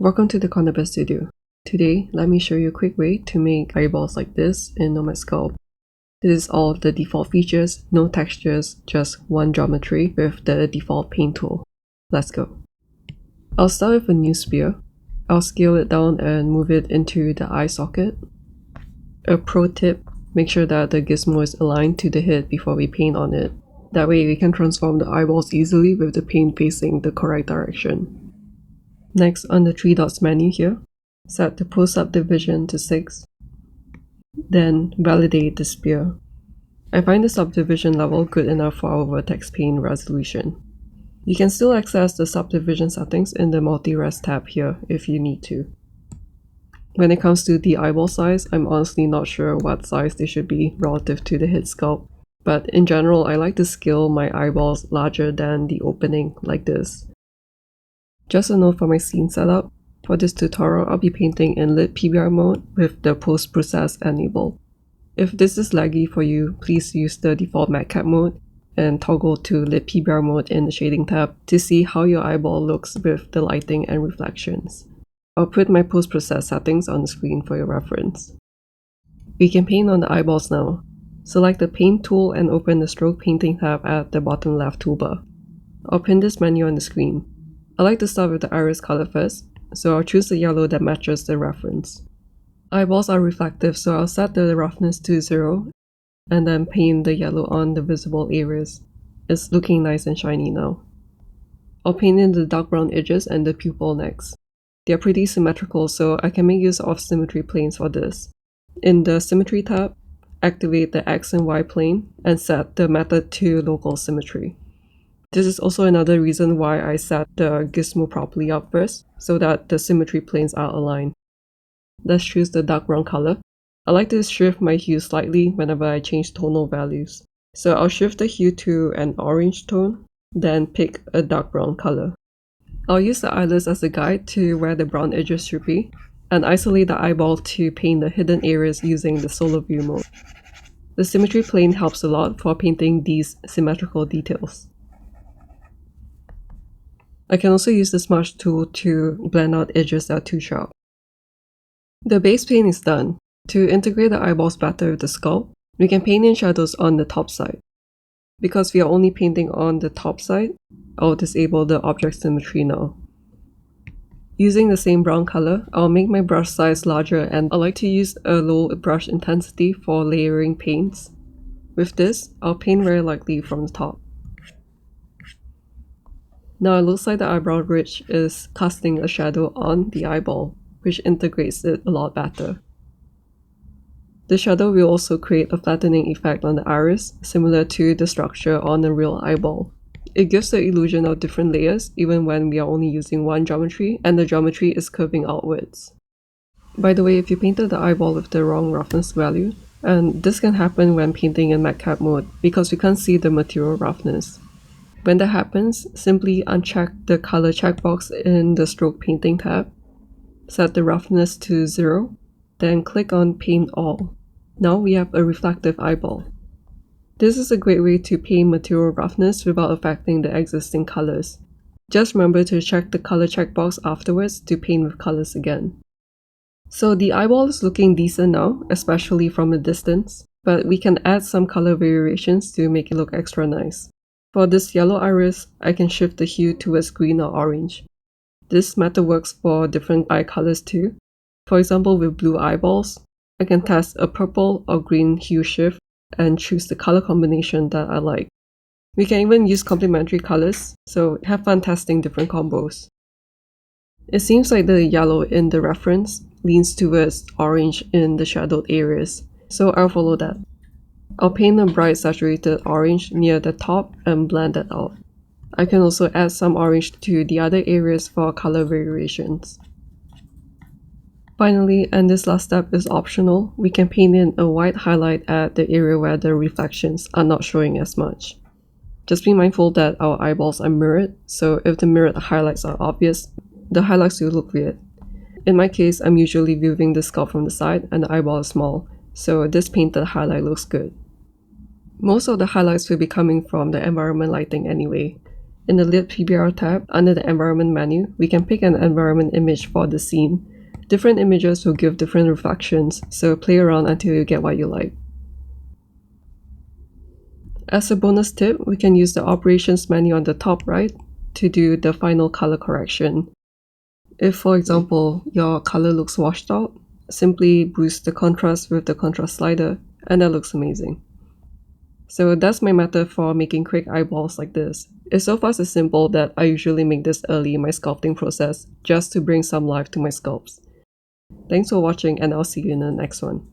Welcome to the Corner Studio. Today, let me show you a quick way to make eyeballs like this in Nomad Sculpt. This is all of the default features, no textures, just one geometry with the default paint tool. Let's go. I'll start with a new sphere. I'll scale it down and move it into the eye socket. A pro tip, make sure that the gizmo is aligned to the head before we paint on it. That way we can transform the eyeballs easily with the paint facing the correct direction. Next, on the 3 dots menu here, set the pose subdivision to 6. Then validate the sphere. I find the subdivision level good enough for our vertex paint resolution. You can still access the subdivision settings in the multi-res tab here if you need to. When it comes to the eyeball size, I'm honestly not sure what size they should be relative to the head sculpt, but in general I like to scale my eyeballs larger than the opening like this. Just a note for my scene setup, for this tutorial I'll be painting in lit PBR mode with the post-process enabled. If this is laggy for you, please use the default matcap mode and toggle to lit PBR mode in the shading tab to see how your eyeball looks with the lighting and reflections. I'll put my post-process settings on the screen for your reference. We can paint on the eyeballs now. Select the paint tool and open the stroke painting tab at the bottom left toolbar. I'll pin this menu on the screen. I like to start with the iris color first, so I'll choose the yellow that matches the reference. Eyeballs are reflective, so I'll set the roughness to 0 and then paint the yellow on the visible areas. It's looking nice and shiny now. I'll paint in the dark brown edges and the pupil next. They're pretty symmetrical, so I can make use of symmetry planes for this. In the Symmetry tab, activate the X and Y plane and set the method to local symmetry. This is also another reason why I set the gizmo properly up first, so that the symmetry planes are aligned. Let's choose the dark brown color. I like to shift my hue slightly whenever I change tonal values. So I'll shift the hue to an orange tone, then pick a dark brown color. I'll use the eyelids as a guide to where the brown edges should be, and isolate the eyeball to paint the hidden areas using the solo view mode. The symmetry plane helps a lot for painting these symmetrical details. I can also use the smudge tool to blend out edges that are too sharp. The base paint is done. To integrate the eyeballs better with the sculpt, we can paint in shadows on the top side. Because we are only painting on the top side, I'll disable the object symmetry now. Using the same brown color, I'll make my brush size larger, and I like to use a low brush intensity for layering paints. With this, I'll paint very lightly from the top. Now it looks like the eyebrow ridge is casting a shadow on the eyeball, which integrates it a lot better. The shadow will also create a flattening effect on the iris, similar to the structure on a real eyeball. It gives the illusion of different layers even when we are only using one geometry and the geometry is curving outwards. By the way, if you painted the eyeball with the wrong roughness value, and this can happen when painting in matcap mode because we can't see the material roughness. When that happens, simply uncheck the color checkbox in the stroke painting tab, set the roughness to 0, then click on Paint All. Now we have a reflective eyeball. This is a great way to paint material roughness without affecting the existing colors. Just remember to check the color checkbox afterwards to paint with colors again. So the eyeball is looking decent now, especially from a distance, but we can add some color variations to make it look extra nice. For this yellow iris, I can shift the hue towards green or orange. This method works for different eye colors too. For example, with blue eyeballs, I can test a purple or green hue shift and choose the color combination that I like. We can even use complementary colors, so have fun testing different combos. It seems like the yellow in the reference leans towards orange in the shadowed areas, so I'll follow that. I'll paint a bright saturated orange near the top and blend that out. I can also add some orange to the other areas for color variations. Finally, and this last step is optional, we can paint in a white highlight at the area where the reflections are not showing as much. Just be mindful that our eyeballs are mirrored, so if the mirrored highlights are obvious, the highlights will look weird. In my case, I'm usually viewing the sculpt from the side and the eyeball is small, so this painted highlight looks good. Most of the highlights will be coming from the environment lighting anyway. In the Lit PBR tab, under the Environment menu, we can pick an environment image for the scene. Different images will give different reflections, so play around until you get what you like. As a bonus tip, we can use the Operations menu on the top right to do the final color correction. If, for example, your color looks washed out, simply boost the contrast with the contrast slider, and that looks amazing. So that's my method for making quick eyeballs like this. It's so fast and simple that I usually make this early in my sculpting process, just to bring some life to my sculpts. Thanks for watching, and I'll see you in the next one.